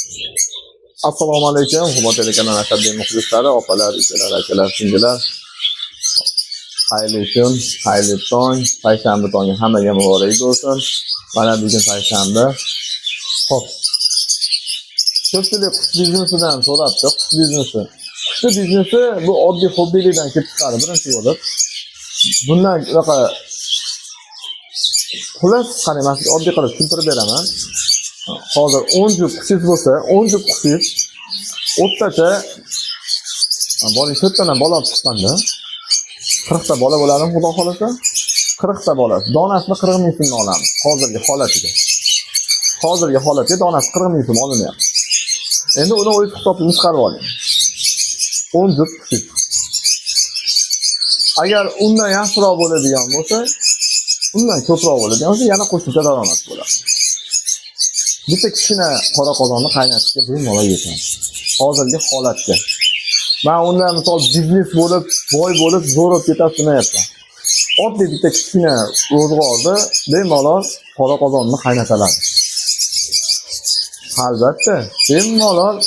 Assalomu alaykum, hurmatli telekanal Asadbek muxlislari, opalar, ukalar, akalar, singillar. Xayrli kun, xayrli tong, payshanba tongi hammaga muborak bo'lsin. Mana bugun payshanba. Xo'p. Ko'pchilik qush biznesidan so'rabdi, qush biznesi. Qush biznesi bu oddiy hobbilikdan kelib chiqadi, birinchi bo'lib. Bundan unaqa xullas qani men oddiy qilib tushuntirib beraman. Hozir 10 juft qushingiz bo'lsa, 10 juft qushingiz o'rtacha boling 4 tadan bola chiqqanda 40 ta bola bo'ladimi, xudo xolasa? 40 ta bola. Donasini 40 ming so'mdan olamiz hozirgi holatiga. Hozirgi holatiga donasi 40 ming so'm olinyapti. Endi uni o'z hisobingizni chiqarib oling. 10 juft qushingiz. Agar undan yaxshiroq bo'ladigan bo'lsa, undan ko'proq bo'ladigan bo'lsa, yana qo'shimcha daromad bo'ladi. Bitta kichkina qora qozonni qaynatishga bemalol yetadi. Hozirgi holatga. Men undan misol biznes bo'lib, boy bo'lib, zo'rib ketadi demayapman. Oddiy bitta kichkina ro'zg'orda bemalol qora qozonni qaynatiladi. Albatta, bemalol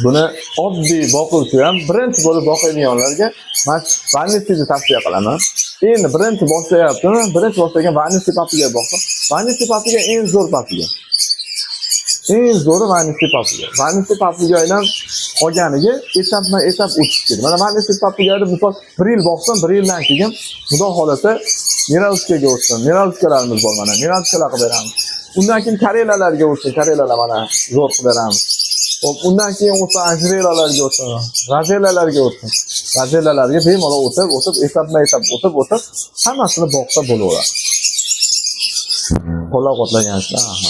buni oddiy boquvchi ham birinchi bo'lib boqadiganlarga men vannisni tavsiya qilaman. Endi birinchi boshlayaptimi? Birinchi boshlagan vannisni papiga boqsin. Vannisni papiga eng zo'r papiga. Eng zo'ri vannisni papiga. Vannisni papigadan qolganiga etap o'tish kerak. Mana vannisni papigani misol 1 yil boqsam, 1 yildan keyin xudo xolasa Miralskaga o'tsin. Miralskalarimiz bor mana. Miralskalar qilib beramiz. Undan keyin Karelalarga o'tsin. Karelalar mana zo'r qilib beramiz. Undan keyin o'tsa Ajrelalarga o'tsin. Rajelalarga o'tsin. Rajelalarga bemalol o'tib, o'tib, hammasini boqsa bo'laveradi. Qo'llab-quvvatlaganingizdan rahmat.